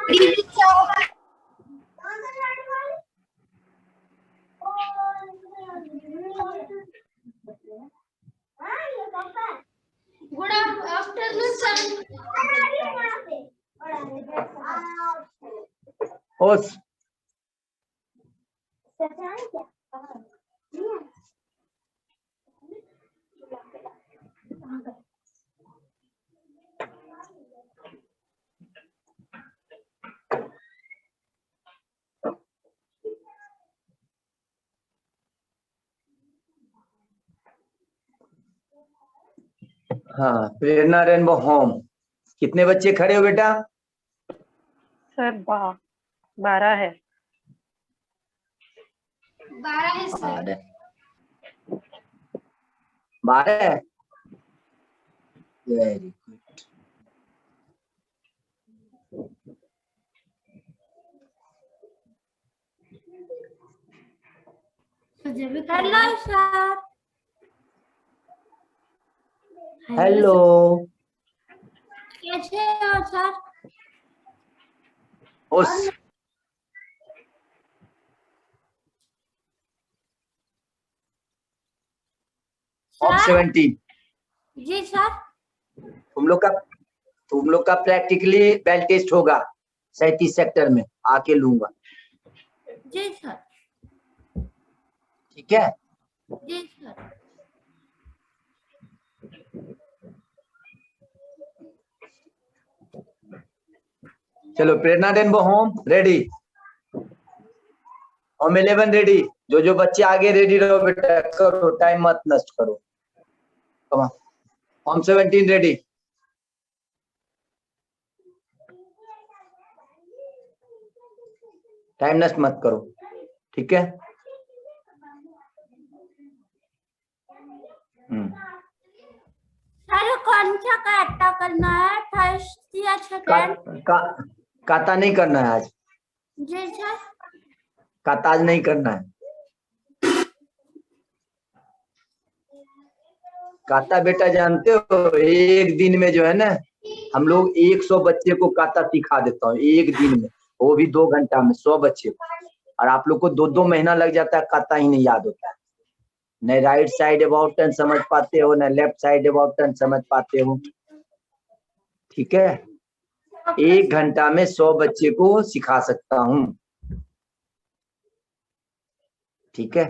Good afternoon, sir. Os. हाँ, प्रेरणा rainbow home. कितने बच्चे खड़े हो बेटा? सर 12 है। 12 है सर। 12 है। Very good. Hello sir. Hello. कैसे हो सर? उस ऑफ 17। Ji sir. तुम लोग का प्रैक्टिकली बेल टेस्ट होगा 37 सेक्टर में, आके लूंगा। जी सर। ठीक है। जी सर। चलो, Prerna rainbow home ready. Home 11 ready. जो बच्चे आगे रेडी रहो बेटा, करो, टाइम मत नष्ट करो। Home 17 ready. टाइम नष्ट मत करो, ठीक है। सर कौन सा काटा करना है, फर्स्ट या सेकंड? काता नहीं करना है आज। जी सर। काता आज नहीं करना है। काता बेटा जानते हो, एक दिन में जो है ना, हम लोग 100 बच्चे को काता सिखा देता हूँ एक दिन में, वो भी 2 घंटा में 100 बच्चे को। और आप लोग को 2-2 महीना लग जाता है, काता ही नहीं याद होता है। न राइट साइड अबाउट टर्न समझ पाते हो, न लेफ्ट साइड अबाउट टर्न समझ पाते हो। ठीक है, 1 घंटा में 100 बच्चे को सिखा सकता हूँ। ठीक है।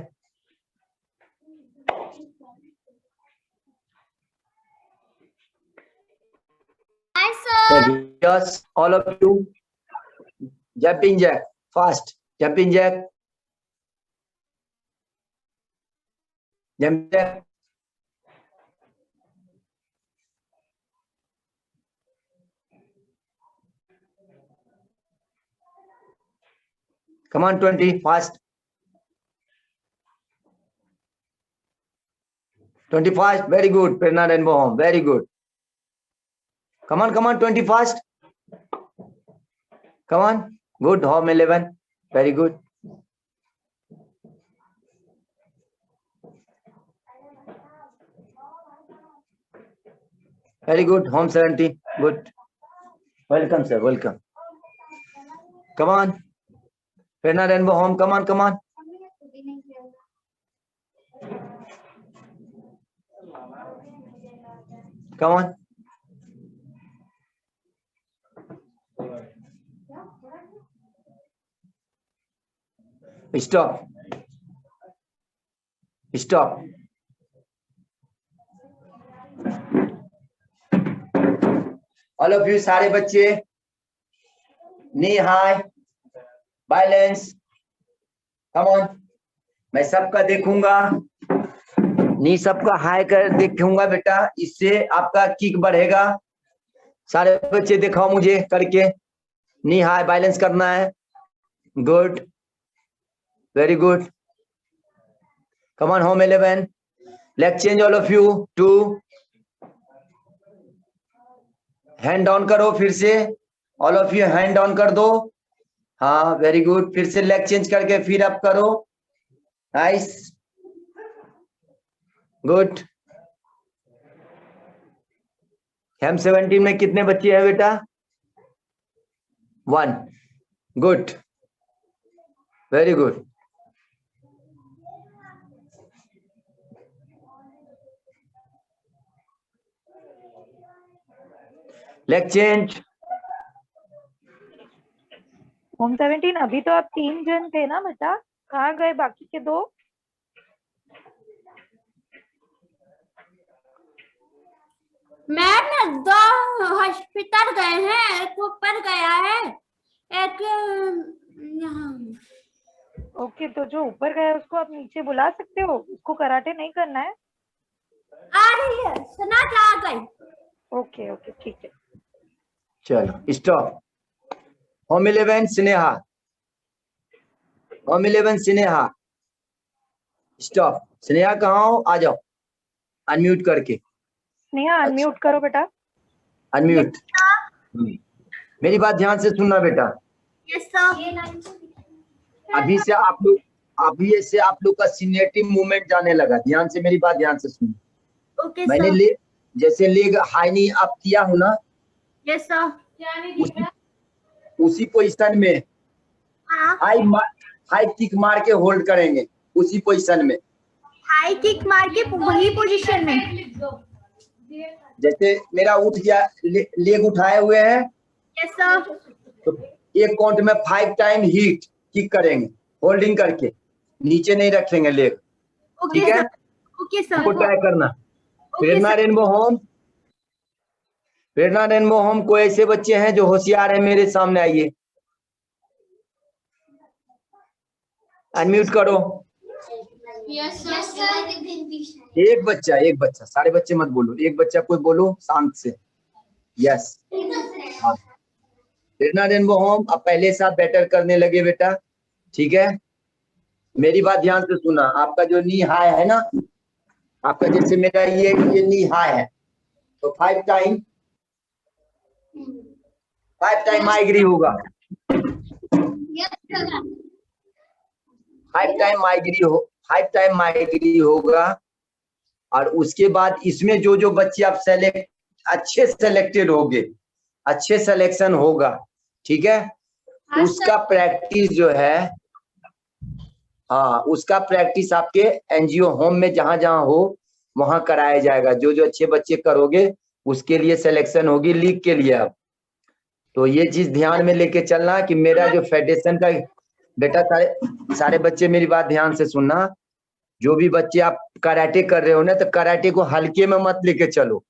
Hi sir. Yes, all of you, jumping jack, fast, jumping jack, jumping jack. Come on, 20, fast. 20 fast, very good. Prerna Rainbow Home, very good. Come on, 20 fast. Come on, good. Home 11, very good. Very good. Home 17, good. Welcome, sir. Welcome. Come on, Prerna Rainbow Home. Come on, come on. Come on. Stop. Stop. All of you, सारे बच्चे, knee high, balance. Come on. मैं सबका देखूंगा, नी सबका high कर देखूंगा बेटा, इससे आपका किक बढ़ेगा। सारे बच्चे दिखाओ मुझे करके, नी हाई बैलेंस करना है। Good, very good. Come on, home 11, leg change all of you to hand down करो, फिर से all of you hand down कर दो। हाँ, वेरी गुड। फिर से लेग चेंज करके फिर अप करो। Nice, good. हम 17 में कितने बच्चे हैं बेटा? 1. Good. Very good. Leg change. Home 17 अभी तो आप 3 जन थे ना बेटा, कहाँ गए बाकी के 2? मैम 2 हॉस्पिटल गए हैं, एक ऊपर गया है, एक यहाँ। ओके, तो जो ऊपर गया है उसको आप नीचे बुला सकते हो, उसको कराटे नहीं करना है। आ रही है, सुना जा गई। ओके ओके ठीक है। चलो stop. Home 11 Sneha. Home 11 Sneha stop. Sneha कहाँ हो? आ जाओ अनम्यूट करके। स्नेहा अनम्यूट करो बेटा। अनम्यूट। मेरी बात ध्यान से सुनना बेटा। Yes sir. अभी से आप लोग का सीनियरिटी मूवमेंट जाने लगा। ध्यान से मेरी बात ध्यान से सुनो। ओके मैंने सर। जैसे लेग हाई नी अप किया हूं ना, यस सर। उसी पोजीशन में हाई किक मार के होल्ड करेंगे, उसी पोजीशन में। हाई किक मार के वही पोजीशन में। जैसे मेरा उठ गया, लेग उठाए हुए हैं, यस सर। तो एक काउंट में 5 टाइम हीट किक करेंगे, होल्डिंग करके, नीचे नहीं रखेंगे लेग। ठीक है? Okay sir. को ट्राई करना। प्रेरणा रेनबो होम। प्रेरणा रेनबो होम को ऐसे बच्चे हैं जो होशियार हैं, मेरे सामने आइए। अनम्यूट करो। एक बच्चा, सारे बच्चे मत बोलो, एक बच्चा कोई बोलो शांत से। यस। प्रेरणा रेनबो होम अब पहले साथ बेटर करने लगे बेटा। ठीक है? मेरी बात ध्यान से सुना। आपका जो नी हाई है ना, आपका जैसे मेरा ये नी हाई है, तो 5 टाइम माइग्री होगा। 5 टाइम माइग्री होगा। और उसके बाद इसमें जो बच्चे आप अच्छे सेलेक्टेड होंगे, अच्छे सिलेक्शन होगा, ठीक है, उसका प्रैक्टिस जो है, हाँ, उसका प्रैक्टिस आपके एनजीओ होम में जहां जहां हो वहां कराया जाएगा। जो अच्छे बच्चे करोगे उसके लिए सिलेक्शन होगी लीग के लिए। अब तो ये चीज ध्यान में लेके चलना कि मेरा जो फेडरेशन का बेटा, सारे बच्चे मेरी बात ध्यान से सुनना। जो भी बच्चे आप कराटे कर रहे हो ना, तो कराटे को हल्के में मत लेके चलो।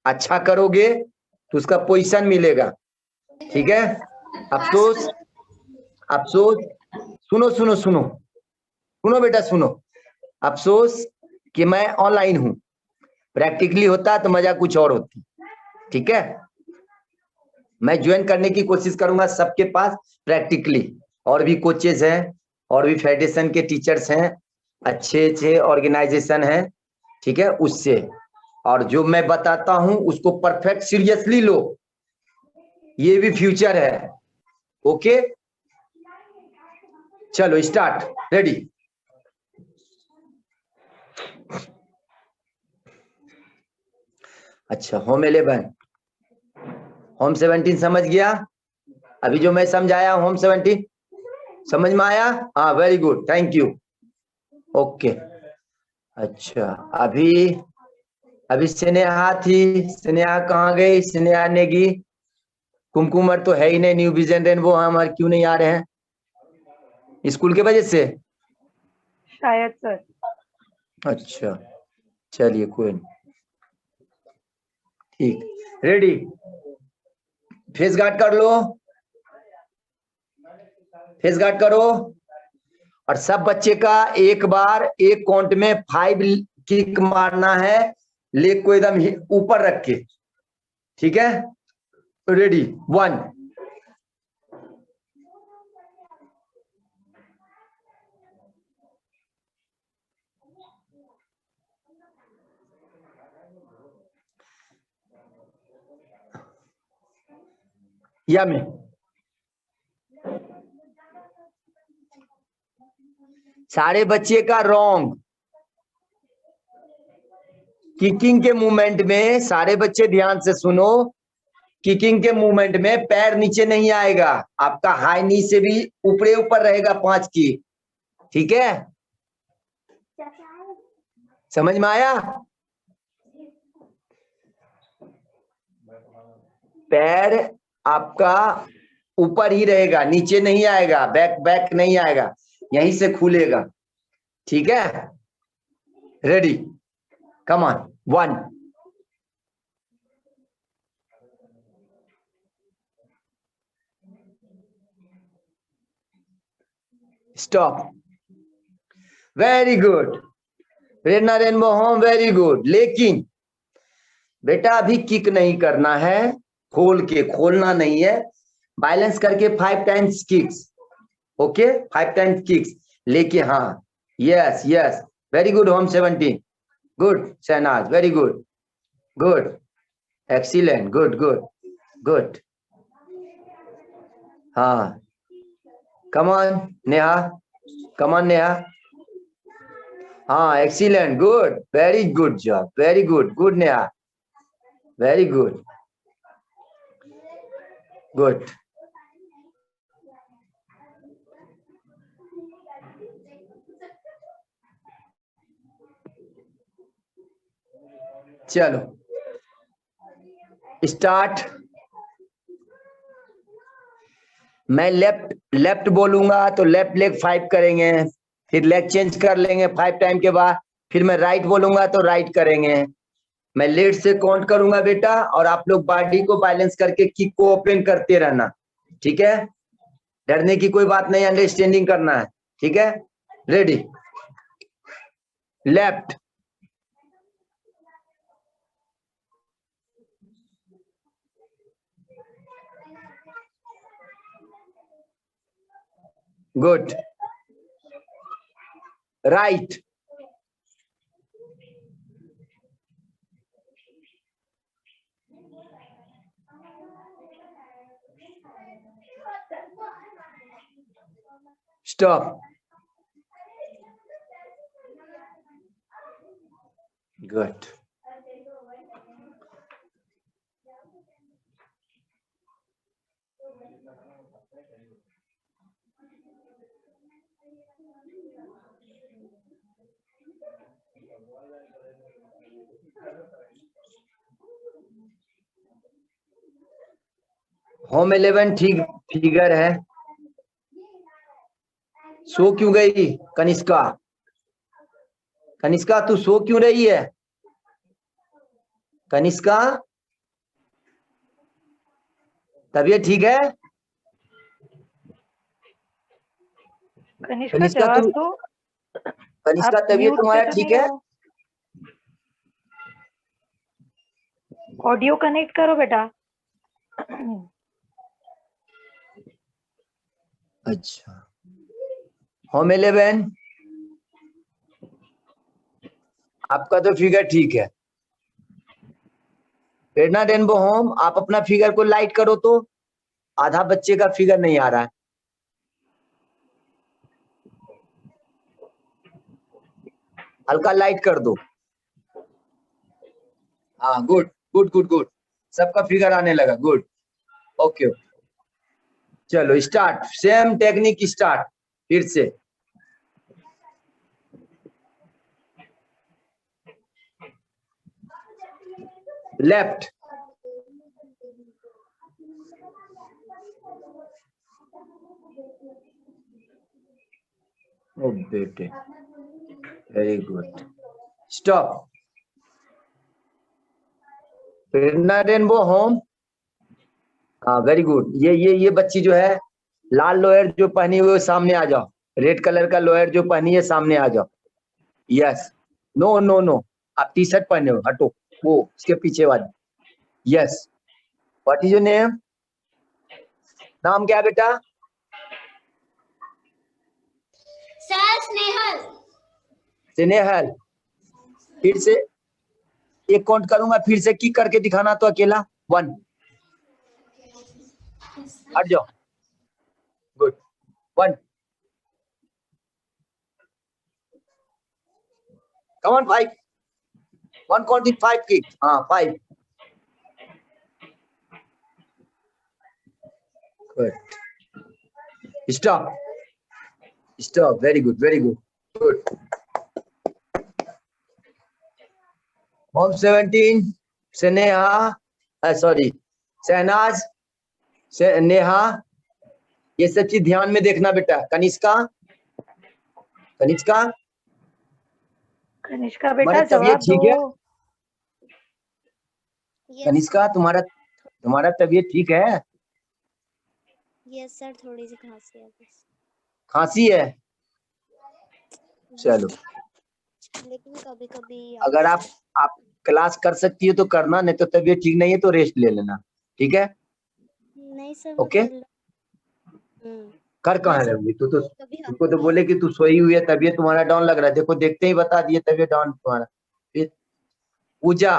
अच्छा करोगे तो उसका पोजीशन मिलेगा। ठीक है? अफसोस सुनो बेटा, सुनो। अफसोस कि मैं ऑनलाइन हूं। प्रैक्टिकली होता तो मजा कुछ और होती। ठीक है? मैं ज्वाइन करने की कोशिश करूंगा सबके पास प्रैक्टिकली। और भी कोचेज हैं, और भी फेडरेशन के टीचर्स हैं, अच्छे ऑर्गेनाइजेशन है। ठीक है? उससे, और जो मैं बताता हूं उसको परफेक्ट सीरियसली लो। ये भी फ्यूचर है। ओके, चलो स्टार्ट। रेडी? अच्छा, होम 11, होम 17 समझ गया? अभी जो मैं समझाया होम 17 समझ में आया? हाँ, very good, thank you. Okay, अच्छा, अभी स्नेहा थी। स्नेहा कहाँ गई? स्नेहा नेगी। कुमकुमर तो है ही नहीं। न्यू विजन रेनबो हमारे क्यों नहीं आ रहे हैं? स्कूल के वजह से शायद सर। अच्छा, चलिए कोई नहीं। ठीक, रेडी? फेस गार्ड कर लो, फेस गार्ड करो। और सब बच्चे का एक बार एक काउंट में 5 किक मारना है, लेग को एकदम ऊपर रख के। ठीक है? रेडी? 1, या में सारे बच्चे का रॉन्ग किकिंग के मूवमेंट में। सारे बच्चे ध्यान से सुनो। किकिंग के मूवमेंट में पैर नीचे नहीं आएगा, आपका हाई नी से भी ऊपरे ऊपर रहेगा 5 की। ठीक है, समझ में आया? पैर आपका ऊपर ही रहेगा, नीचे नहीं आएगा, बैक नहीं आएगा, यहीं से खुलेगा। ठीक है, ready, come on, 1 stop. Very good, Prerna rainbow home, very good. लेकिन बेटा अभी किक नहीं करना है, खोल के, खोलना नहीं है, बैलेंस करके 5 times kicks. Okay, 5 times kicks लेके, हाँ, yes yes, very good home 17, good Shahnaz, very good, good, excellent, good good good. हाँ, come on Neha, come on Neha, हाँ, excellent, good, very good job, very good, good Neha, very good, good. चलो start. मैं left बोलूंगा तो left leg 5 करेंगे, फिर leg change कर लेंगे 5 टाइम के बाद, फिर मैं राइट बोलूंगा तो राइट करेंगे। मैं लेफ्ट से काउंट करूंगा बेटा, और आप लोग बॉडी को बैलेंस करके किक को ओपन करते रहना। ठीक है, डरने की कोई बात नहीं, अंडरस्टैंडिंग करना है। ठीक है, ready, left, good, right, stop, good. Home 11 ठीक फिगर है। सो क्यों गई कनिष्का? कनिष्का तू सो क्यों रही है? कनिष्का, तबीयत ठीक है? कनिष्का कनिष्का जवाब तू, दो। कनिष्का आप तबीयत म्यूट तुम्हारा पे तो ठीक नहीं है? हो? ऑडियो कनेक्ट करो बेटा। अच्छा, होम 11 आपका तो फिगर ठीक है। प्रेरणा रेनबो होम, आप अपना फिगर को लाइट करो तो, आधा बच्चे का फिगर नहीं आ रहा है। हल्का लाइट कर दो। हाँ, गुड गुड गुड गुड, सबका फिगर आने लगा, गुड, ओके। चलो स्टार्ट, सेम टेक्निक स्टार्ट, फिर से लेफ्ट, ओ बेटे, वेरी गुड, स्टॉप। प्रेरणा रेनबो होम, हाँ वेरी गुड। ये बच्ची जो है लाल लोअर जो पहनी हुई है सामने आ जाओ, रेड कलर का लोअर जो पहनी है सामने आ जाओ। यस, नो नो नो, आप टी शर्ट पहने हो, हटो, वो उसके पीछे वाली। Yes, what is your name? नाम क्या है बेटा? सर स्नेहल। स्नेहल, फिर से एक काउंट करूंगा, फिर से किक करके दिखाना तो अकेला। 1, हट जाओ, good, 1, come on 5, 1 counting 5 kick, हाँ 5, Good. Stop. Stop. Very good. Very good. Good. Home 17. Sneha. Sorry. Shehnaaz, Neha, ये सब चीज ध्यान में देखना बेटा। कनिष्का, कनिष्का, कनिष्का बेटा तुम्हारा तबीयत जवाब ठीक है? दो। कनिष्का, तुम्हारा तबीयत ठीक है? यस सर, थोड़ी सी खांसी है बस। खांसी है? चलो, लेकिन कभी कभी अगर आप क्लास कर सकती हो तो करना, नहीं तो तबीयत ठीक नहीं है तो रेस्ट ले लेना, ठीक है? नहीं सर, ओके? कर कहाँ वैसे रही तू? तो कभी तुमको तो बोले कि तू सोई हुई है, तबीयत तुम्हारा डाउन लग रहा है। देखो देखते ही बता दिए तबीयत डाउन तुम्हारा। फिर पूजा,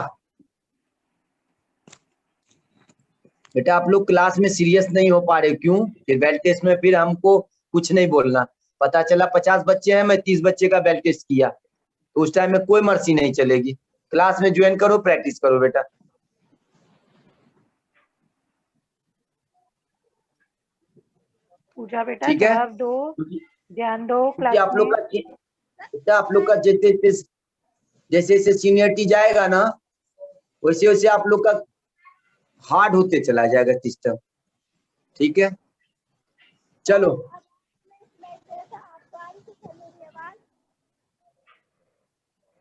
बेटा आप लोग क्लास में सीरियस नहीं हो पा रहे, क्यों? फिर बेल टेस्ट में फिर हमको कुछ नहीं बोलना। पता चला 50 बच्चे हैं, मैं 30 बच्चे का बेल टेस्ट किया, तो उस टाइम में कोई मर्सी नहीं चलेगी। क्लास में ज्वाइन करो, प्रैक्टिस करो बेटा। पूजा बेटा ठीक है? जवाब दो, ध्यान दो क्योंकि क्लास आप लोग में। का बेटा, आप लोग का जैसे जैसे सीनियरिटी जाएगा ना, वैसे वैसे आप लोग का हार्ड होते चला जाएगा सिस्टम, ठीक है? चलो,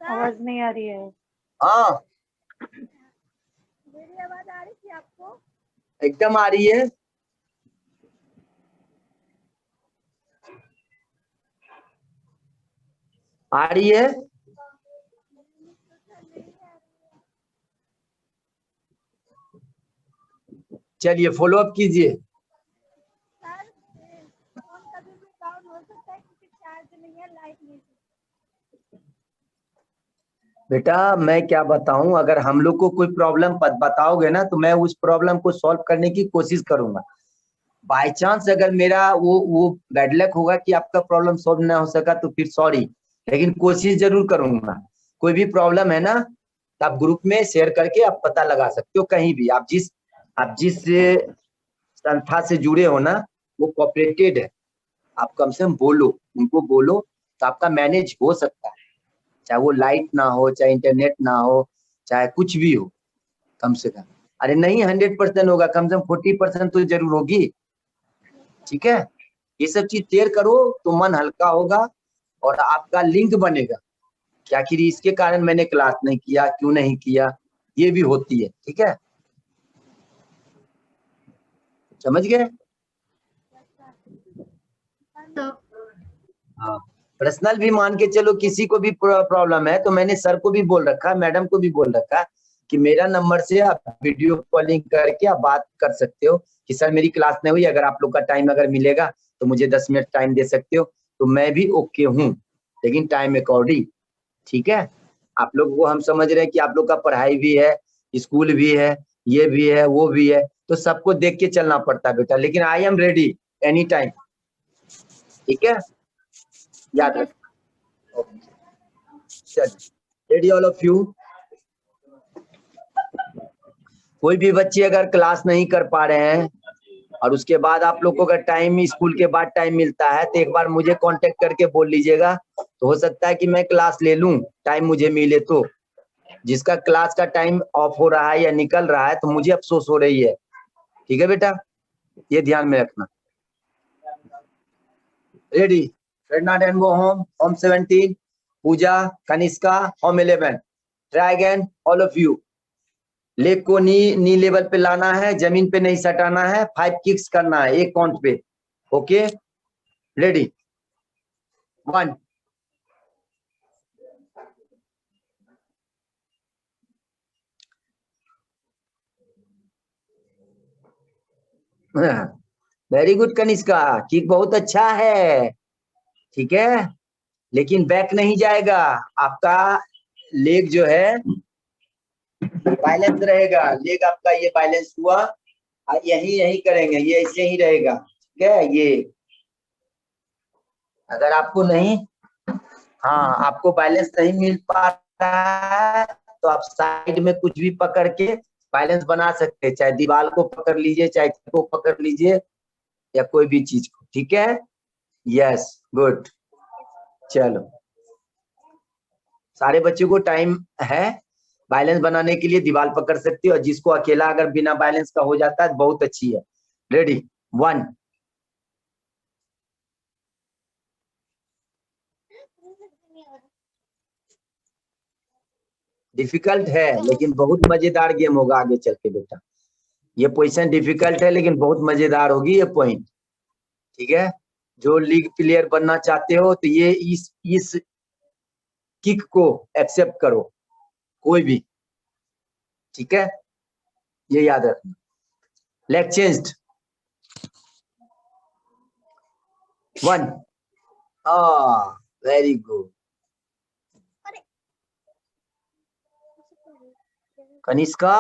आवाज नहीं आ रही है। हाँ मेरी आवाज आ रही थी आपको? एकदम आ रही है। आ रही है। चलिए फॉलो अप कीजिए। सर फोन कभी भी डाउन हो सकता है क्योंकि चार्ज नहीं है, लाइट नहीं है। बेटा मैं क्या बताऊं, अगर हम लोग को कोई प्रॉब्लम बताओगे ना तो मैं उस प्रॉब्लम को सॉल्व करने की कोशिश करूंगा। बाय चांस अगर मेरा वो बैड लक होगा कि आपका प्रॉब्लम सॉल्व ना हो सका तो फिर सॉरी, लेकिन कोशिश जरूर करूंगा। कोई भी प्रॉब्लम है ना तो आप ग्रुप में शेयर करके आप पता लगा सकते हो, कहीं भी आप जिस संस्था से जुड़े हो ना वो कोऑपरेटेड है। आप कम से कम बोलो, उनको बोलो तो आपका मैनेज हो सकता है। चाहे वो लाइट ना हो, चाहे इंटरनेट ना हो, चाहे कुछ भी हो, कम से कम। अरे नहीं 100% होगा, कम से कम 40% तो जरूर होगी, ठीक है? ये सब चीज शेयर करो तो मन हल्का होगा और आपका लिंक बनेगा कि आखिर इसके कारण मैंने क्लास नहीं किया, क्यों नहीं किया, ये भी होती है, ठीक है? समझ गए? तो हाँ, पर्सनल भी मान के चलो, किसी को भी प्रॉब्लम है तो मैंने सर को भी बोल रखा है, मैडम को भी बोल रखा है कि मेरा नंबर से आप वीडियो कॉलिंग करके आप बात कर सकते हो कि सर मेरी क्लास नहीं हुई, अगर आप लोग का टाइम अगर मिलेगा तो मुझे 10 मिनट टाइम दे सकते हो, तो मैं भी ओके हूँ, लेकिन टाइम अकॉर्डिंग, ठीक है? आप लोग को हम समझ रहे हैं कि आप लोग का पढ़ाई भी है, स्कूल भी है, ये भी है, वो भी है, तो सबको देख के चलना पड़ता है बेटा, लेकिन I am ready any time, ठीक है? याद रखना। चलिए रेडी ऑल ऑफ यू। कोई भी बच्चे अगर क्लास नहीं कर पा रहे हैं और उसके बाद आप लोग को अगर टाइम स्कूल के बाद टाइम मिलता है तो एक बार मुझे कांटेक्ट करके बोल लीजिएगा, तो हो सकता है कि मैं क्लास ले लूं, टाइम मुझे मिले तो। जिसका क्लास का टाइम ऑफ हो रहा है या निकल रहा है तो मुझे अफसोस हो रही है, ठीक है बेटा? ये ध्यान में रखना। Ready? Ferdinand and go home. Home 17. Pooja, Kanishka, Home 11. Try again, all of you. Leg को नी लेवल पे लाना है, जमीन पे नहीं सटाना है, 5 किक्स करना है एक काउंट पे, okay? Ready? 1 very good Kanishka, kick बहुत अच्छा है, ठीक है? लेकिन बैक नहीं जाएगा, आपका लेग जो है बैलेंस रहेगा, लेग आपका ये बैलेंस हुआ, यही करेंगे, ये ऐसे ही रहेगा, ठीक है? ये अगर आपको नहीं, हाँ आपको बैलेंस नहीं मिल पा रहा है तो आप साइड में कुछ भी पकड़ के बैलेंस बना सकते हैं, चाहे दीवार को पकड़ लीजिए, चाहे को पकड़ लीजिए, या कोई भी चीज को, ठीक है। Yes good. चलो सारे बच्चों को टाइम है बैलेंस बनाने के लिए, दीवार पर कर सकती हो, और जिसको अकेला अगर बिना बैलेंस का हो जाता है बहुत अच्छी है। रेडी 1। डिफिकल्ट है लेकिन बहुत मजेदार गेम होगा आगे चल के बेटा। ये पोजीशन डिफिकल्ट है लेकिन बहुत मजेदार होगी ये पॉइंट, ठीक है। जो लीग प्लेयर बनना चाहते हो तो ये इस किक को एक्सेप्ट करो, कोई भी, ठीक है, ये याद रखना। Leg changed 1। Very good. Kanishka,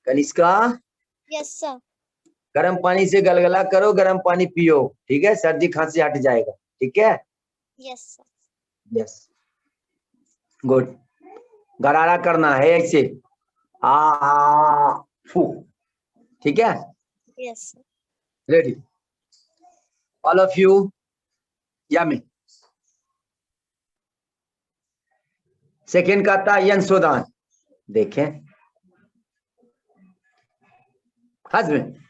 Kanishka, yes sir. गर्म पानी से गलगला करो, गर्म पानी पियो, ठीक है, सर्दी खांसी हट जाएगा, ठीक है। Yes sir. Yes good. गरारा करना है ऐसे, फू, ठीक है। Yes sir. Ready all of you. यामी सेकेंड का था यंशोदान, देखें हस्बैंड।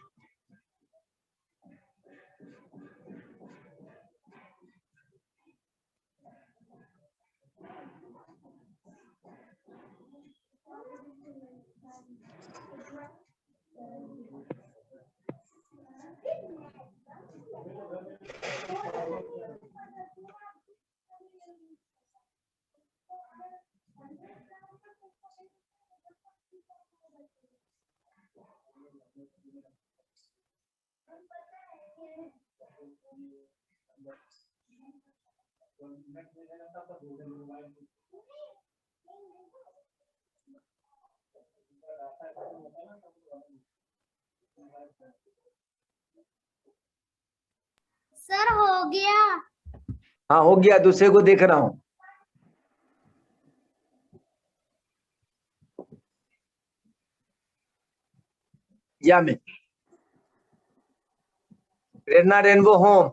सर हो गया। हाँ हो गया, दूसरे को देख रहा हूं। या में प्रेरणा रेनबो होम,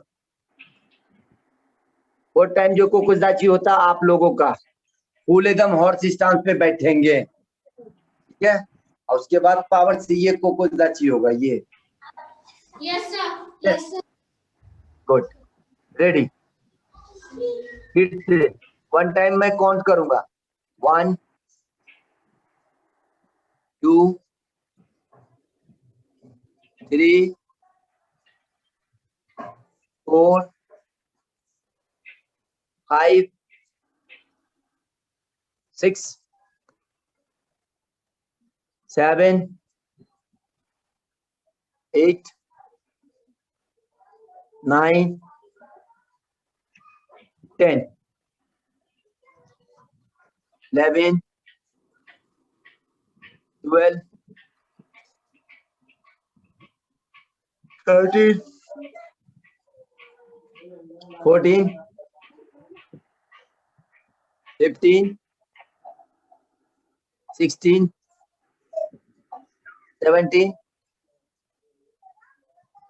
वो टाइम जो कोकोजाची होता आप लोगों का, फुल एकदम हॉर्स स्टांस पे बैठेंगे, ठीक है, और उसके बाद पावर से ये कोकोजाची होगा ये। Yes sir. Yes sir. Good. Ready, फिर से 1 टाइम मैं काउंट करूंगा, 1 2 3 4 5 6 7 8 9 10 11 12 13 14 15 16 17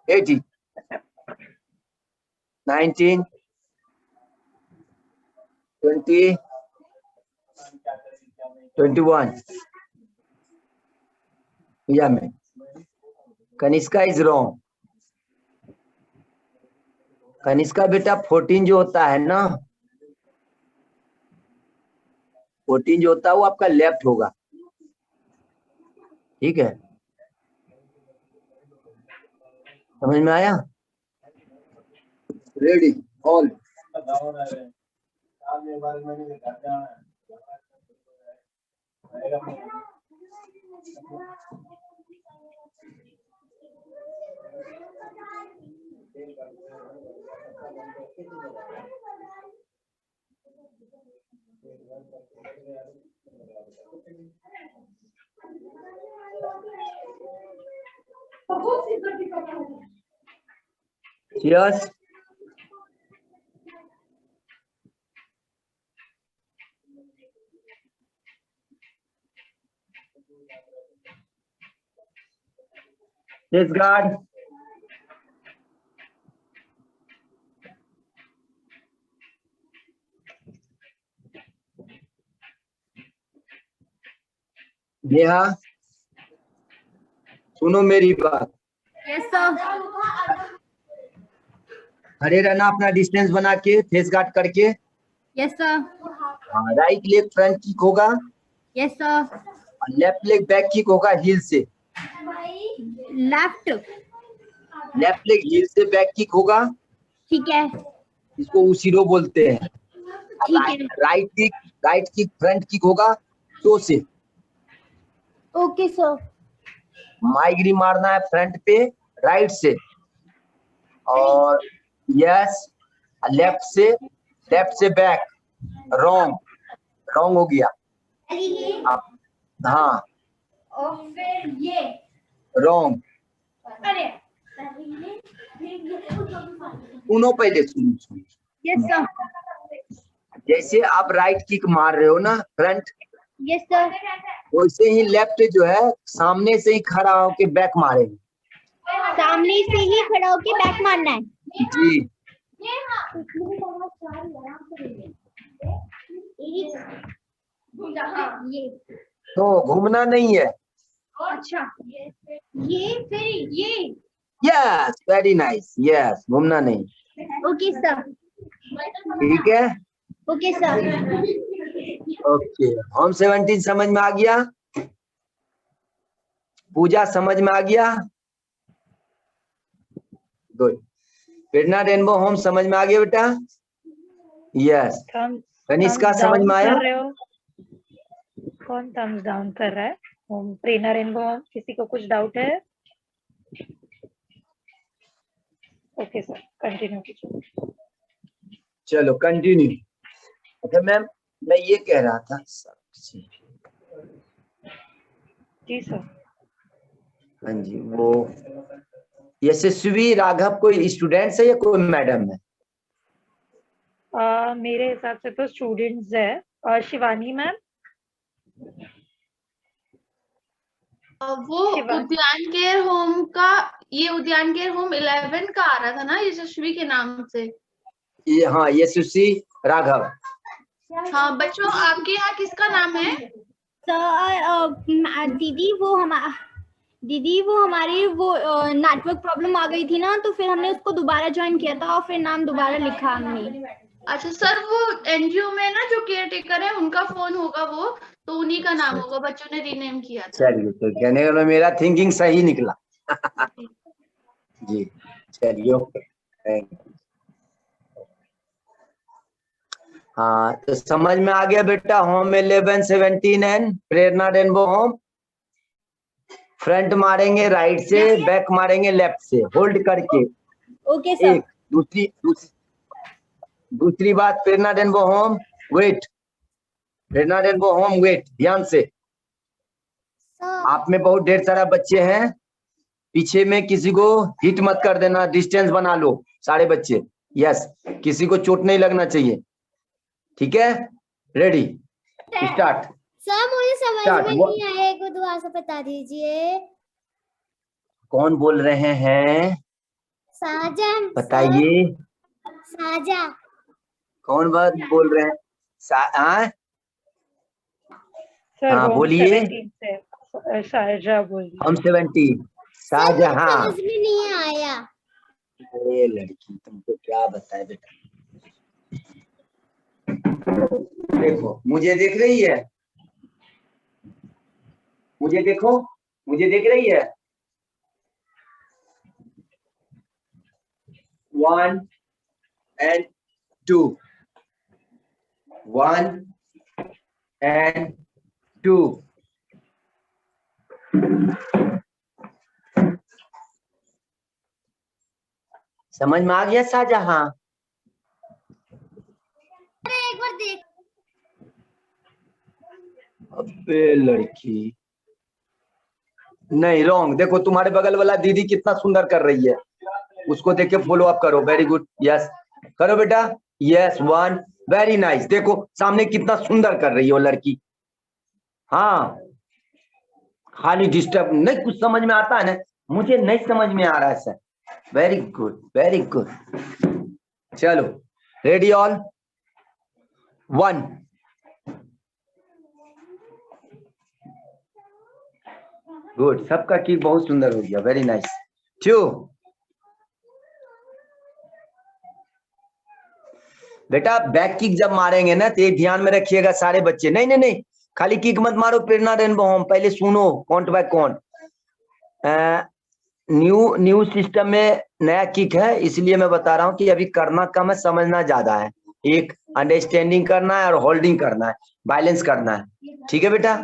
18 19 20 21। या में कनिष्का इज रॉन्ग। कनिष्का बेटा 14 जो होता है ना, 14 जो होता है वो आपका लेफ्ट होगा, ठीक है, समझ में आया। Ready all. Cheers. Face guard, Neha सुनो मेरी बात, यस सर। खड़े रहना अपना डिस्टेंस बना के, फेस गार्ड करके। Yes sir. Right leg front kick होगा, yes sir. Left leg back kick होगा हील से, लेफ्ट। लेफ्ट लेग हील से बैक किक होगा, ठीक है। इसको उसीरो बोलते हैं। ठीक है। राइट किक फ्रंट किक होगा टो से, ओके सर। माइग्री मारना है फ्रंट पे राइट से, और यस लेफ्ट से बैक, रॉन्ग रॉन्ग हो गया। अब हाँ और फिर ये रॉन्ग, अरे सुनो पहले सुनो। Yes sir. जैसे आप राइट किक मार रहे हो ना फ्रंट, यस सर। वैसे ही लेफ्ट जो है सामने से ही खड़ा होके बैक मारेंगे। सामने से ही खड़ा होके बैक मारना है। जी ये तो घूमना नहीं है। अच्छा ये फिर ये। यस वेरी नाइस, यस घूमना नहीं। Okay sir. ठीक है, ओके सर। ओके। होम 17 समझ में आ गया, पूजा समझ में आ गया, गुड। प्रेरणा रेनबो होम समझ में आ गया बेटा? यस। कनिष्का समझ में आया? कौन थम्स डाउन कर रहा है? होम प्रेरणा रेनबो होम, किसी को कुछ डाउट है? ओके सर, कंटिन्यू कीजिए। चलो कंटिन्यू। अच्छा मैम, मैं ये कह रहा था जी सर। हाँ जी, वो यशस्वी राघव कोई स्टूडेंट है या कोई मैडम है? मेरे हिसाब से तो स्टूडेंट्स है। शिवानी मैम, वो उद्यान केयर होम का, ये उद्यान केयर होम 11 का आ रहा था ना यशस्वी के नाम से। ये हाँ यशस्वी राघव। हाँ बच्चों, आपके यहाँ किसका नाम है? सर दीदी वो हमारी वो नेटवर्क प्रॉब्लम आ गई थी ना, तो फिर हमने उसको दोबारा ज्वाइन किया था और फिर नाम दोबारा लिखा हमने। अच्छा सर, वो एनजीओ में ना जो केयर टेकर है उनका फोन होगा, वो तो उन्हीं का नाम होगा, बच्चों ने रीनेम किया था। चलिए, तो कहने का मेरा थिंकिंग सही निकला। जी चलिए, ओके थैंक यू। हाँ तो समझ में आ गया बेटा। Home 11, 17 and Prerna rainbow home. Front मारेंगे राइट से, बैक मारेंगे लेफ्ट से, होल्ड करके। Okay sir. एक दूसरी बात, प्रेरणा रेनबो होम वेट, प्रेरणा रेनबो होम वेट, ध्यान से। आप में बहुत ढेर सारा बच्चे हैं, पीछे में किसी को हिट मत कर देना, डिस्टेंस बना लो सारे बच्चे। यस, किसी को चोट नहीं लगना चाहिए, ठीक है? Ready start. सर मुझे समझ Start. में नहीं आया, एक बार दोबारा से बता दीजिए। कौन बोल रहे हैं? साजा। बताइए साजा। कौन बात बोल रहे हैं? सर हाँ होम बोलिए। 17 से शाहजहा बोलिए। हम 70 शाहजहां। समझ में नहीं आया। अरे लड़की, तुमको क्या बताए बेटा। देखो, मुझे देख रही है? मुझे देखो, मुझे देख रही है? 1 and 2, 1 and 2। समझ में आ गया शाहजहां? एक बार देख। अबे लड़की, नहीं रॉन्ग। देखो तुम्हारे बगल वाला दीदी कितना सुंदर कर रही है, उसको देख के फॉलो अप करो। वेरी गुड, यस करो बेटा। Yes 1, very nice. देखो सामने कितना सुंदर कर रही है वो लड़की। हाँ खाली डिस्टर्ब नहीं, कुछ समझ में आता है ना, मुझे नहीं समझ में आ रहा है sir. Very good, very good. चलो, रेडी ऑल, 1, गुड, सबका किक बहुत सुंदर हो गया, वेरी नाइस। 2, बेटा बैक किक जब मारेंगे ना तो ये ध्यान में रखिएगा सारे बच्चे, नहीं नहीं नहीं, खाली किक मत मारो प्रेरणा रेनबो होम, पहले सुनो count by count. New system में नया किक है, इसलिए मैं बता रहा हूँ कि अभी करना कम है, समझना ज्यादा है। एक अंडरस्टैंडिंग करना है और होल्डिंग करना है, बैलेंस करना है, ठीक है बेटा।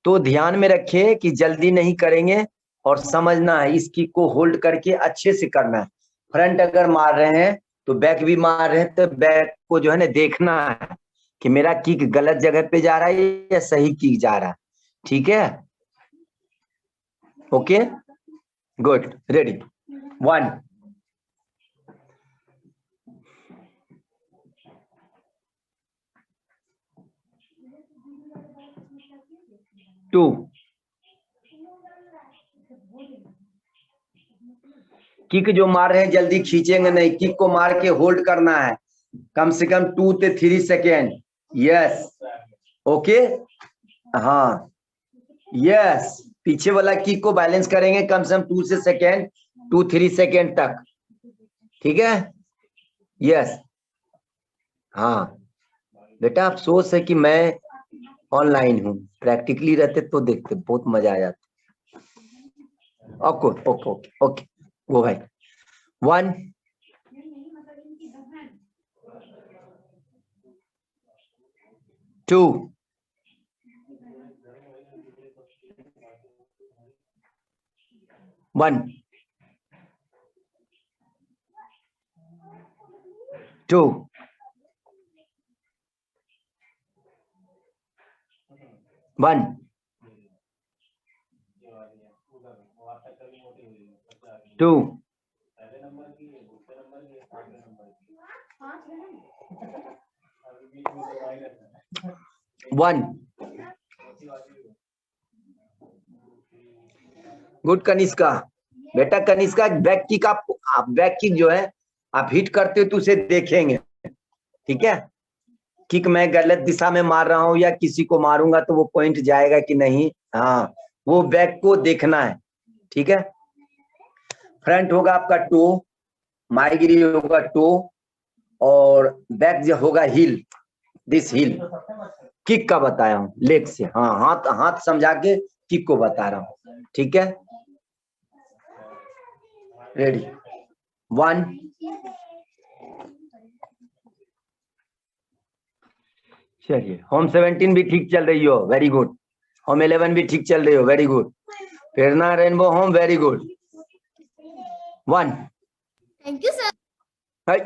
तो ध्यान में रखिए कि जल्दी नहीं करेंगे और समझना है, इस किक को होल्ड करके अच्छे से करना है। फ्रंट अगर मार रहे हैं तो बैक भी मार रहे हैं, तो बैक को जो है ना देखना है कि मेरा किक गलत जगह पे जा रहा है या सही किक जा रहा है, ठीक है। ओके, गुड, रेडी, 1, 2, किक जो मार रहे हैं जल्दी खींचेंगे नहीं, किक को मार के होल्ड करना है कम से कम 2 से 3 सेकेंड। यस, ओके, हाँ यस, पीछे वाला किक को बैलेंस करेंगे कम से कम 2 सेकेंड तक, ठीक है। यस, हाँ बेटा, अफसोस है कि मैं ऑनलाइन हूँ, प्रैक्टिकली रहते तो देखते बहुत मजा आ जाता। ओके ओके ओके ओके, वो भाई 1, 2, 1, 2, 1, 2, 1, गुड कनिष्का। बेटा कनिष्का, बैक किक आप बैक किक जो है आप हिट करते हो तो उसे देखेंगे, ठीक है। किक मैं गलत दिशा में मार रहा हूं या किसी को मारूंगा तो वो पॉइंट जाएगा कि नहीं, हाँ वो बैक को देखना है, ठीक है। फ्रंट होगा आपका टो, माइगिरी होगा टो, और बैक जो होगा हिल, दिस हिल। किक का बताया हूं, लेग से, हाँ हाथ हाथ समझा के किक को बता रहा हूं, ठीक है। रेडी, 1, चलिए, होम 17 भी ठीक चल रही हो, वेरी गुड। होम 11 भी ठीक चल रही हो, very good. Prerna rainbow home, very good. 1, thank you sir. 1,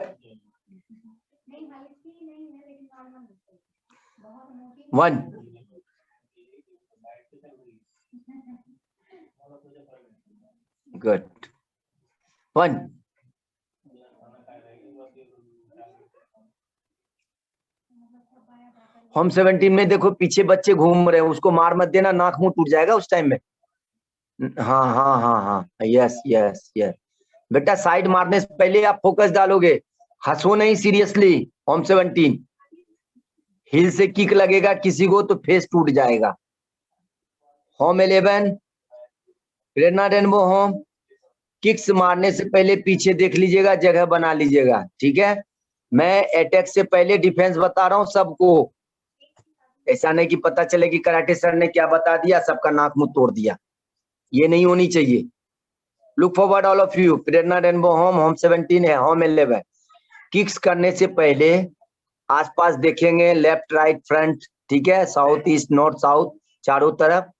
good, 1, home 17 में देखो पीछे बच्चे घूम रहे हैं, उसको मार मत देना, नाक मुंह टूट जाएगा उस टाइम में। हाँ हाँ हाँ हाँ, यस यस यस बेटा, साइड मारने से पहले आप फोकस डालोगे, हंसो नहीं सीरियसली। होम 17 हिल से किक लगेगा किसी को तो फेस टूट जाएगा। होम 11 प्रेरणा रेनबो होम, किक्स मारने से पहले पीछे देख लीजिएगा, जगह बना लीजिएगा, ठीक है। मैं अटैक से पहले डिफेंस बता रहा हूँ सबको, ऐसा नहीं कि पता चले कि कराटे सर ने क्या बता दिया, सबका नाक मुंह तोड़ दिया, ये नहीं होनी चाहिए। Look forward all of you, Prerna rainbow home, home 17 है, होम 11। किक्स करने से पहले आसपास देखेंगे, लेफ्ट राइट फ्रंट, ठीक है, साउथ ईस्ट नॉर्थ साउथ चारों तरफ।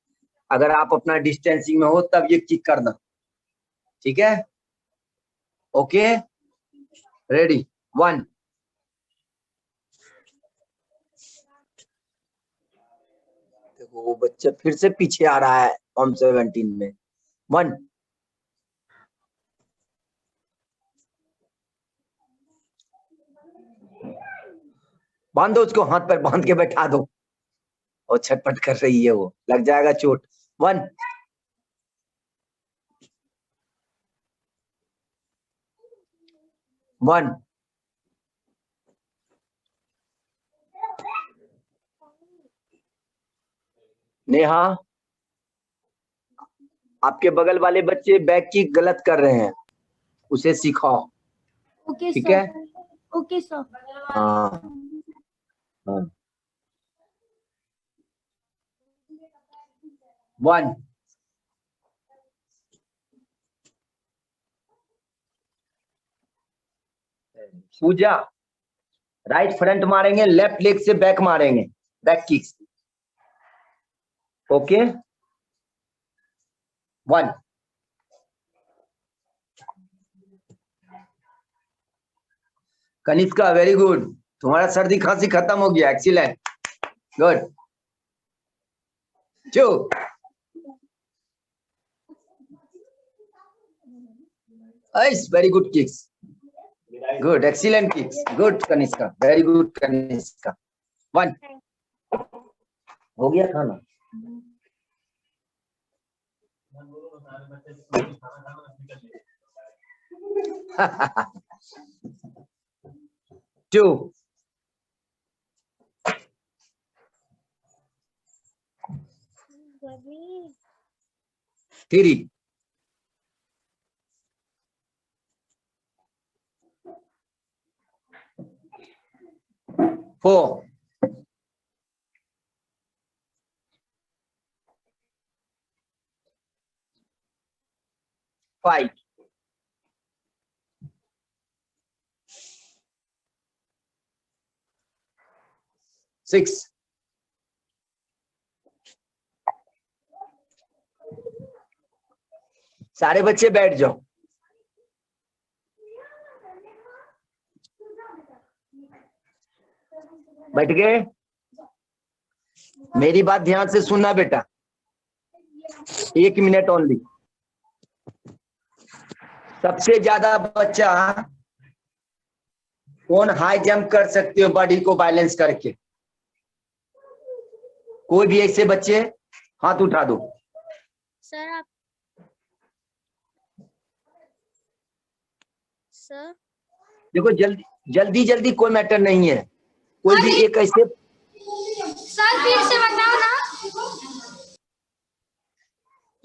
अगर आप अपना डिस्टेंसिंग में हो तब ये किक करना, ठीक है। ओके, रेडी, 1, देखो वो बच्चा फिर से पीछे आ रहा है होम 17 में। 1, बांध दो उसको, हाथ पर बांध के बैठा दो, और छटपट कर रही है वो, लग जाएगा चोट। 1, 1 नेहा, आपके बगल वाले बच्चे बैक किक गलत कर रहे हैं, उसे सिखाओ। ओके ठीक है? Sir, okay sir. हाँ हाँ। 1 पूजा, राइट फ्रंट मारेंगे, लेफ्ट लेग से बैक मारेंगे, back kicks. Okay 1 Kanishka, very good, तुम्हारा सर्दी खांसी खत्म हो गया, excellent, good. 2 very good kicks, good, excellent kicks, good Kanishka, very good Kanishka. 1 हो गया खाना। 2 3 4 5 6 सारे बच्चे बैठ जाओ। बैठ गए? मेरी बात ध्यान से सुनना बेटा, 1 मिनट ओनली। सबसे ज्यादा बच्चा कौन हाई जंप कर सकते हो बॉडी को बैलेंस करके? कोई भी ऐसे बच्चे हाथ उठा दो। सर आप सर देखो जल्दी जल्दी जल्दी कोई मैटर नहीं है, कोई भी एक ऐसे। सर फिर से बताओ ना।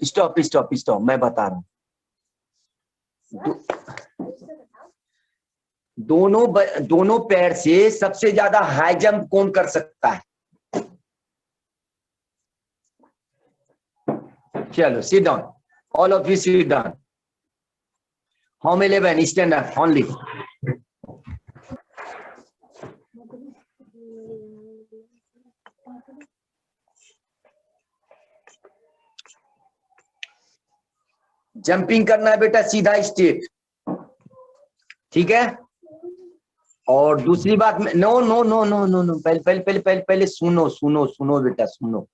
स्टॉप स्टॉप स्टॉप, मैं बता रहा हूं। दोनों पैर से सबसे ज्यादा हाई जंप कौन कर सकता है? चलो sit down, all of you sit down. Home 11 stand up only. Jumping करना है बेटा सीधा स्ट्रेट, ठीक है? और दूसरी बात में no no no no no no, पहले पहले पहले पहले पहले सुनो सुनो सुनो बेटा सुनो।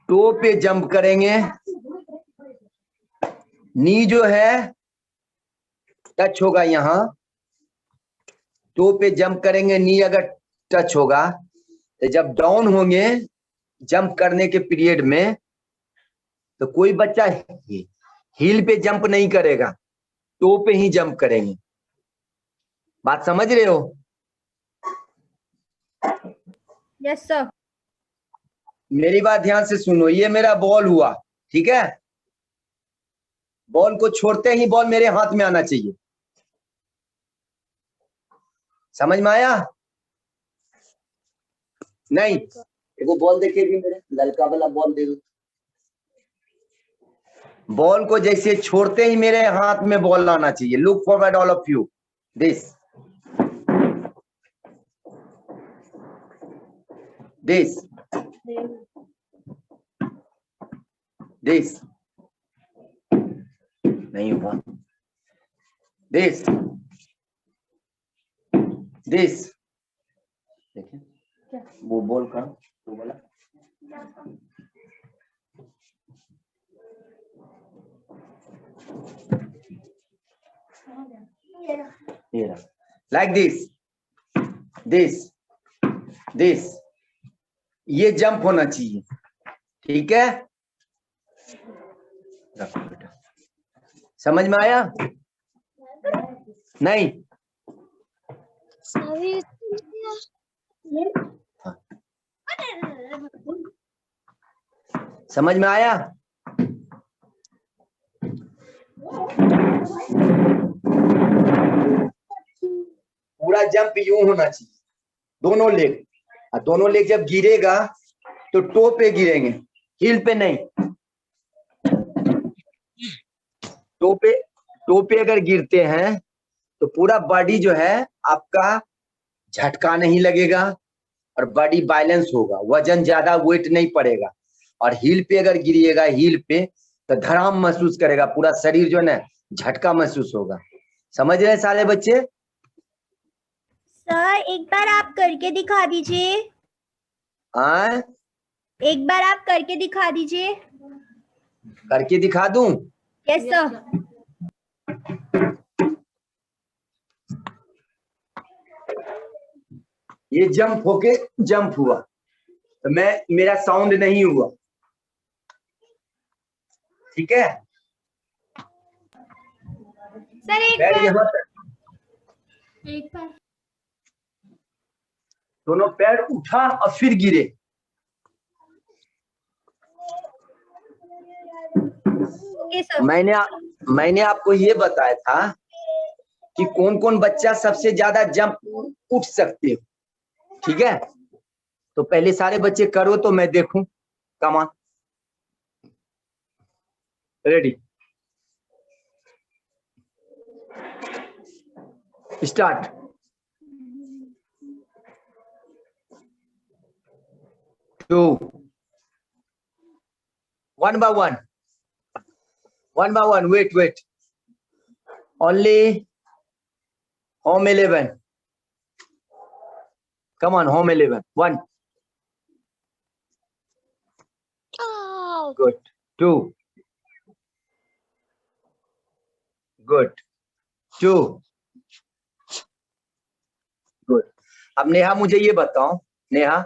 टो पे जंप करेंगे, नी जो है टच होगा यहाँ, टो पे जंप करेंगे, नी अगर टच होगा तो जब डाउन होंगे जंप करने के पीरियड में तो कोई बच्चा हील पे जंप नहीं करेगा, टो पे ही जंप करेंगे। बात समझ रहे हो? Yes sir. मेरी बात ध्यान से सुनो, ये मेरा बॉल हुआ, ठीक है? बॉल को छोड़ते ही बॉल मेरे हाथ में आना चाहिए, समझ में आया? नहीं, देखो बॉल देखिए भी, मेरे ललका वाला बॉल देखो, बॉल को जैसे छोड़ते ही मेरे हाथ में बॉल आना चाहिए। Look forward all of you, this this this नहीं हुआ, दिस दिस। देखिए वो बॉल का वो वाला, लाइक दिस दिस दिस, ये जंप होना चाहिए, ठीक है? रखो बेटा, समझ में आया? नहीं, समझ में आया? पूरा जंप यूं होना चाहिए, दोनों लेग, और दोनों लेग जब गिरेगा तो टो पे गिरेंगे, हील पे नहीं। टो पे अगर गिरते हैं तो पूरा बॉडी जो है आपका झटका नहीं लगेगा और बॉडी बैलेंस होगा, वजन ज्यादा वेट नहीं पड़ेगा। और हील पे अगर गिरिएगा, हील पे, तो धड़ाम महसूस करेगा, पूरा शरीर जो है ना झटका महसूस होगा। समझ रहे हैं सारे बच्चे? सर एक बार आप करके दिखा दीजिए। हाँ, एक बार आप करके दिखा दीजिए। करके दिखा दूं? Yes sir. ये जंप होके जंप हुआ तो मेरा साउंड नहीं हुआ, ठीक है? सर एक पैर बार, यहाँ तक, एक बार दोनों पैर उठा और फिर गिरे। Okay sir. मैंने आपको ये बताया था कि कौन कौन बच्चा सबसे ज्यादा जंप उठ सकते हो, ठीक है? तो पहले सारे बच्चे करो तो मैं देखूं। Come on, ready, start. Two, one by one, wait, only home 11, come on, home 11, 1, good, 2, good, 2, good. अब नेहा मुझे ये बताओ, नेहा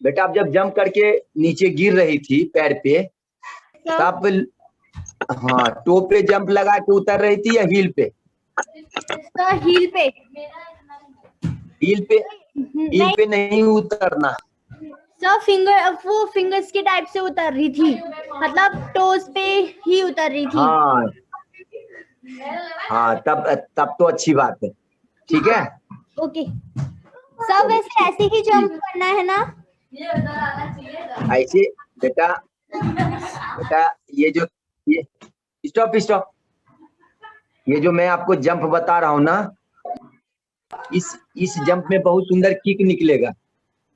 बेटा आप जब जंप करके नीचे गिर रही थी पैर पे, तब हाँ टो पे जंप लगा के उतर रही थी या हील पे? सर हील पे। हील पे नहीं उतरना। सर वो फिंगर्स के टाइप से उतर रही थी, मतलब टोज पे ही उतर रही थी। हाँ तब तो अच्छी बात है, ठीक है? ओके सर, वैसे ऐसे ही जंप करना है ना? ऐसे बेटा ये स्टॉप, ये जो मैं आपको जंप बता रहा हूँ ना, इस जंप में बहुत सुंदर किक निकलेगा।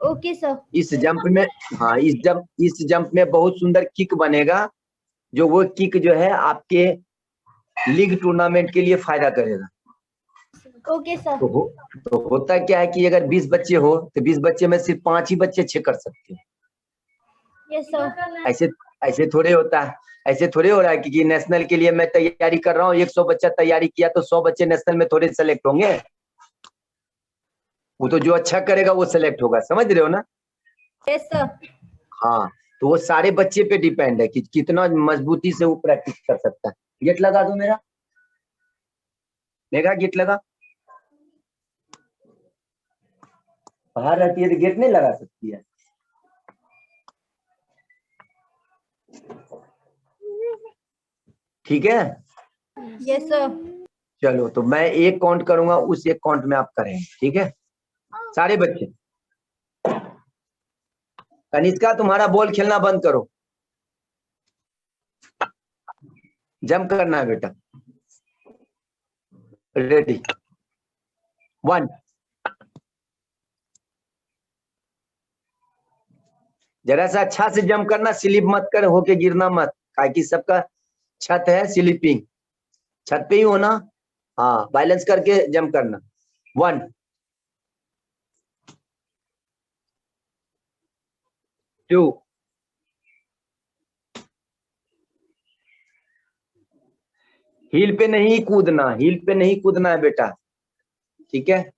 Okay sir. इस जंप में, हाँ इस जंप में बहुत सुंदर किक बनेगा, जो वो किक जो है आपके लीग टूर्नामेंट के लिए फायदा करेगा। Okay sir. तो होता क्या है कि अगर 20 बच्चे हो तो 20 बच्चे में सिर्फ 5 ही बच्चे अच्छे कर सकते हैं। Yes sir. ऐसे थोड़े होता है, ऐसे थोड़े हो रहा है कि नेशनल के लिए मैं तैयारी कर रहा हूँ, 100 बच्चा तैयारी किया तो 100 बच्चे नेशनल में थोड़े सेलेक्ट होंगे। वो तो जो अच्छा करेगा वो सेलेक्ट होगा, समझ रहे हो ना? Yes sir. हाँ, तो वो सारे बच्चे पे डिपेंड है कि कितना मजबूती से वो प्रैक्टिस कर सकता है। गेट लगा दो मेरा, गेट लगा। बाहर रहती है तो गेट नहीं लगा सकती है। ठीक है? Yes sir. चलो तो मैं एक काउंट करूंगा, उस एक काउंट में आप करेंगे, ठीक है? सारे बच्चे, कनिष्का तुम्हारा बॉल खेलना बंद करो, जंप करना है बेटा। रेडी, 1, जरा सा अच्छा से जंप करना, स्लिप मत कर, होके गिरना मत, ताकि सबका छत है स्लिपिंग, छत पे ही होना। हाँ, बैलेंस करके जंप करना। 1, 2, हील पे नहीं कूदना, हील पे नहीं कूदना है बेटा, ठीक है?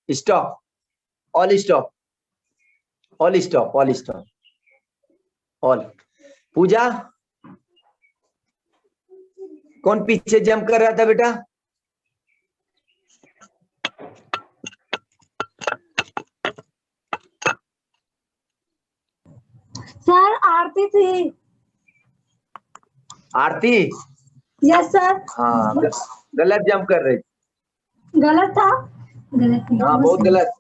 Stop, all stop, all stop, all stop, all. Puja कौन पीछे जंप कर रहा था बेटा? सर आरती थी। आरती? Yes sir. हाँ, गलत जंप कर रही। गलत था। गलत हाँ, बहुत गलत।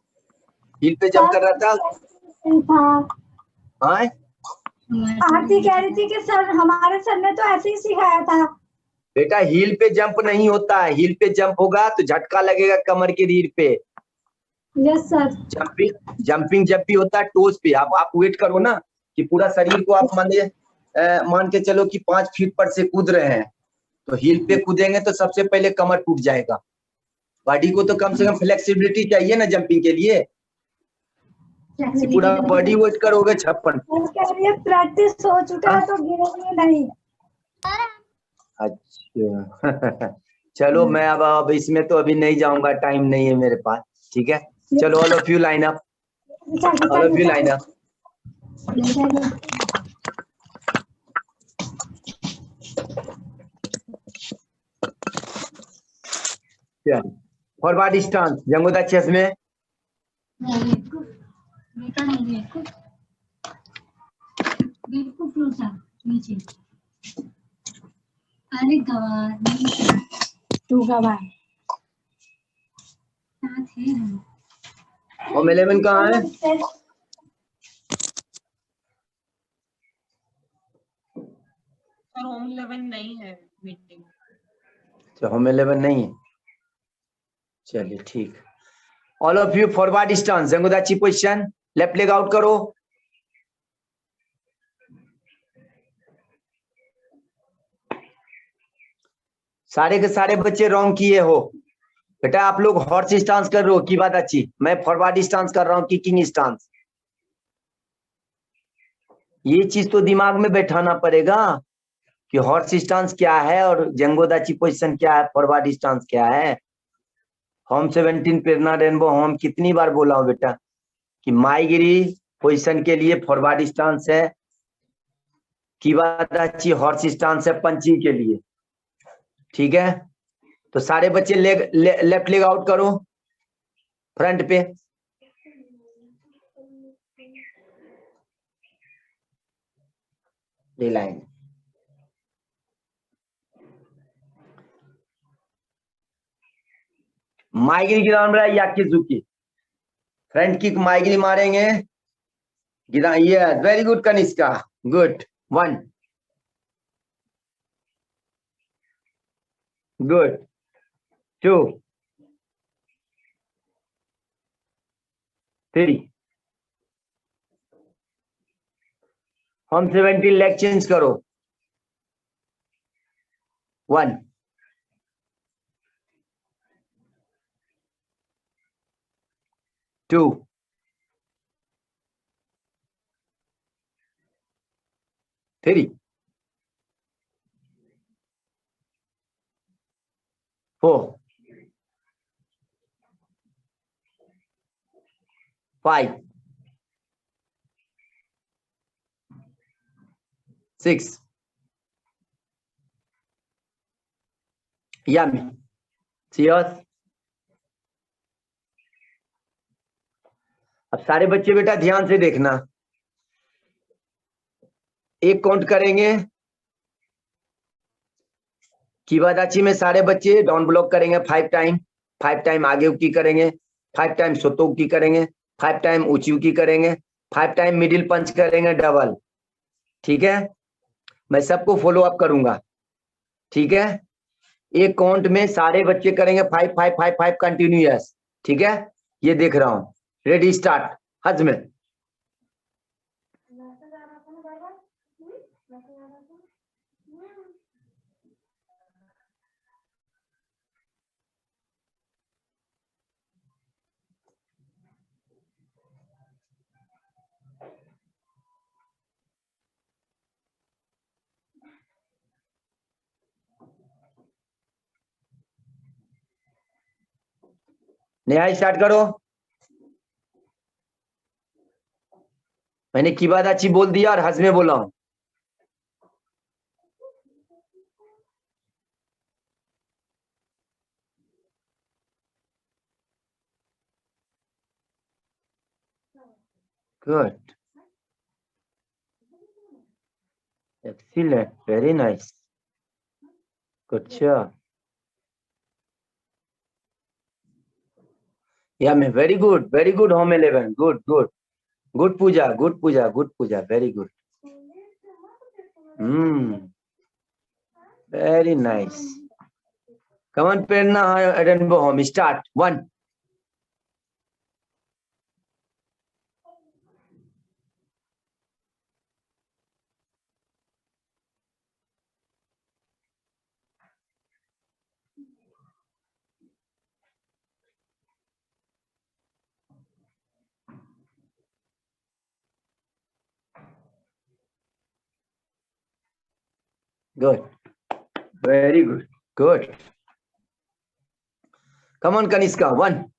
हील पे जंप कर रहा था। हाँ, आरती कह रही थी कि सर हमारे सर ने तो ऐसे ही सिखाया था। बेटा हील पे जंप नहीं होता है, हील पे जंप होगा तो झटका लगेगा कमर की रीढ़ पे। Yes sir. जंपिंग जब भी होता है टोज पे। आप वेट करो ना कि पूरा शरीर को आप मान के चलो कि 5 फीट पर से कूद रहे हैं, तो हील पे कूदेंगे तो सबसे पहले कमर टूट जाएगा। बॉडी को तो कम से कम फ्लेक्सिबिलिटी चाहिए ना जंपिंग के लिए। पूरा बॉडी वेट करोगे 56। प्रैक्टिस हो चुका है तो गिरेंगे नहीं। अच्छा चलो मैं अब इसमें तो अभी नहीं जाऊंगा, टाइम नहीं है मेरे पास। ठीक है, चलो all of you line up, all of you line up. Forward stance, जंगोदा चेस में तू गवाह होम 11 कहाँ है? होम 11 नहीं है मीटिंग। अच्छा, होम 11 नहीं है, चलिए ठीक। All of you forward stance, जंगोदाची पोजीशन, लेफ्ट लेग आउट करो। सारे के सारे बच्चे रॉन्ग किए हो बेटा। आप लोग हॉर्स स्टांस कर रहे हो की बात अच्छी, मैं फॉरवर्ड स्टांस कर रहा हूँ, किकिंग स्टांस। ये चीज तो दिमाग में बैठाना पड़ेगा कि हॉर्स स्टांस क्या है और जंगोदाची पोजीशन क्या है, फॉरवर्ड स्टांस क्या है। होम 17 प्रेरणा रेनबो होम कितनी बार बोला हूं बेटा कि माईगिरी पोजीशन के लिए फॉरवर्ड स्टांस है, किवादाची हॉर्स स्टांस है पंचिंग के लिए। ठीक है, तो सारे बच्चे लेफ्ट लेग आउट करो फ्रंट पे। ये लाइन माइग्री ग्राउंड में याकीजुकी फ्रंट किक माइग्री मारेंगे। गिरा, ये very good Kanishka, good 1, good 2, 3। हम 17 लेग चेंज करो 1, 2, 3, 4, 5, 6। Yummy. Cheers. अब सारे बच्चे बेटा ध्यान से देखना, एक काउंट करेंगे। किवादाची में सारे बच्चे डाउन ब्लॉक करेंगे 5 टाइम आगे उकी करेंगे, 5 टाइम सोतो उकी करेंगे, 5 टाइम ऊंची उकी करेंगे, 5 टाइम मिडिल पंच करेंगे डबल। ठीक है, मैं सबको फॉलो अप करूंगा। ठीक है, एक काउंट में सारे बच्चे करेंगे 5 5 5 5 कंटिन्यूअस। ठीक है, ये देख रहा हूं। Ready start. हज में नया स्टार्ट करो। मैंने किवादाची बोल दिया और हज में बोला हूं। Good. Excellent. Very nice. Good job. Yeah, man. Very good. Very good, Home 11. Good, good. Good puja. Good puja. Good puja. Very good. Very nice. Come on, Prerna, Rainbow Home. Start. 1. Good. Very good. Good. Come on, Kanishka. 1.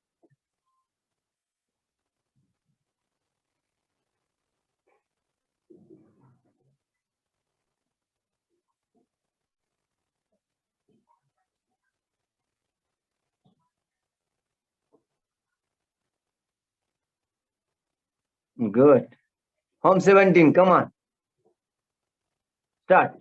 Good. Home 17. Come on. Start.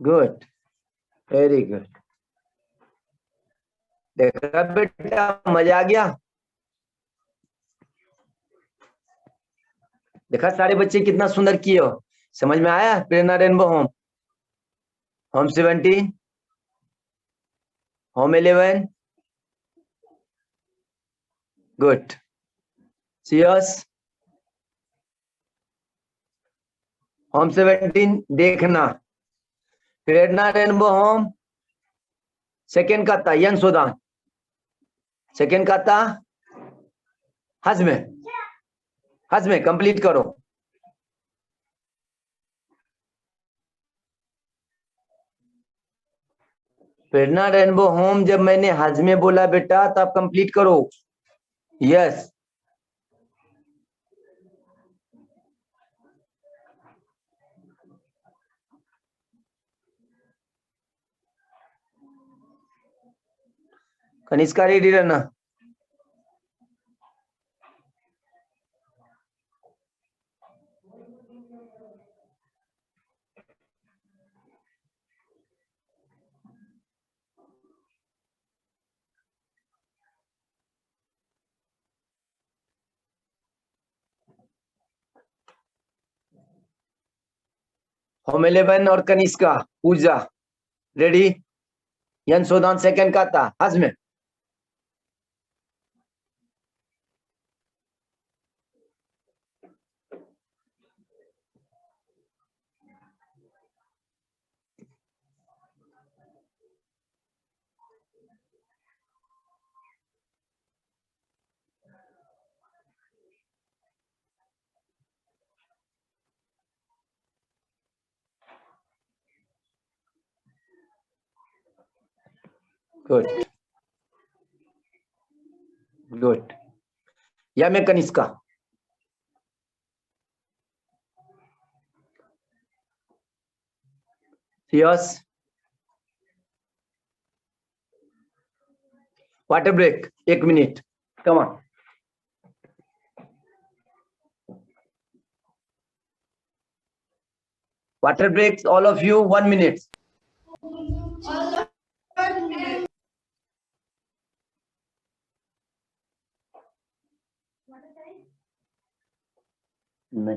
Good. Very good. देखा बेटा, मजा आ गया. देखा सारे बच्चे कितना सुंदर किए हो. समझ में आया? Prerna rainbow home. Home 17. Home 11. Good. Serious. Home 17 देखना. प्रेरणा रेनबो होम सेकेंड का था यन सोदान. सेकेंड का था हजमे कंप्लीट करो. प्रेरणा रेनबो होम जब मैंने हजमे बोला बेटा तब कंप्लीट करो. यस. कनिष्का रेडी रहना. होम 11 और कनिष्का पूजा रेडी. यन सोदान सेकंड का था हजमे. गुड. गुड. या मैं Kanishka. Yes. Water break 1 minute. Come on. Water break all of you 1 minute. नहीं.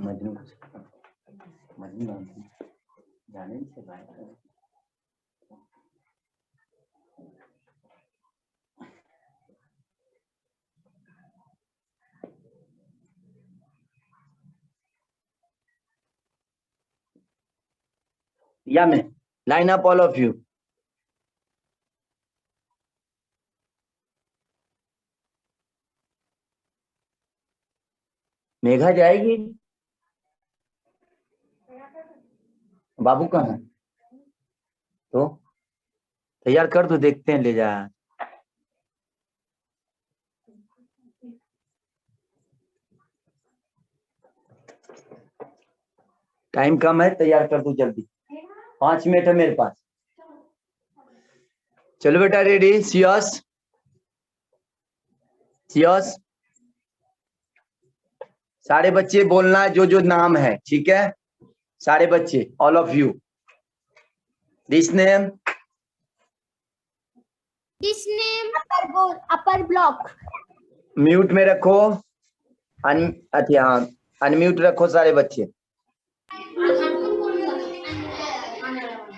मजनू मजनू जाने से बात कर या मैं line up all of you Megha जाएगी बाबू कहाँ है तो तैयार कर दो देखते हैं ले जा टाइम कम है तैयार कर दो जल्दी 5 मिनट है मेरे पास चलो बेटा रेडी सियस सियस सारे बच्चे बोलना जो नाम है ठीक है सारे बच्चे all of you this name upper block mute में रखो अच्छा हाँ अनम्यूट रखो सारे बच्चे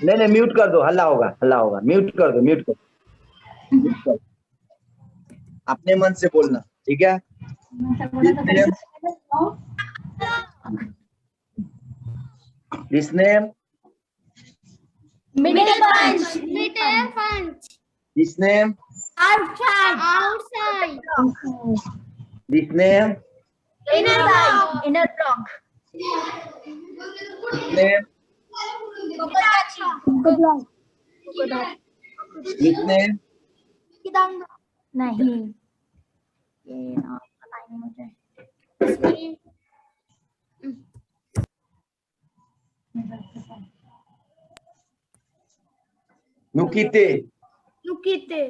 नहीं म्यूट कर दो हल्ला होगा म्यूट कर दो म्यूट कर अपने मन से बोलना ठीक है this name middle punch this name outside this name inner block this name this name नहीं ये पता नहीं मुझे नुकीते रुकते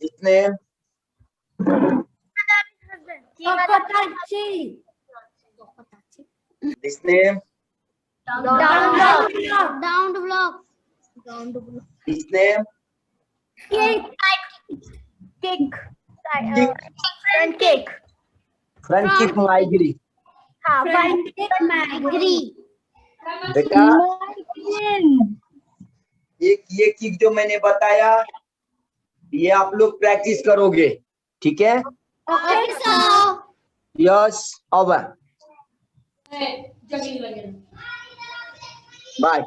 this name this name down block this name केक फ्रंट किक माइग्री मैगरी बेटा ये किक जो मैंने बताया ये आप लोग प्रैक्टिस करोगे ठीक है यस अब बाय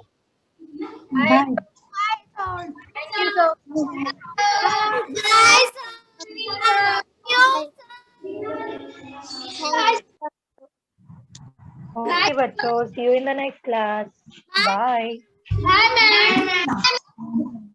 Okay, बच्चों, see you in the next class. Bye. Bye, ma'am.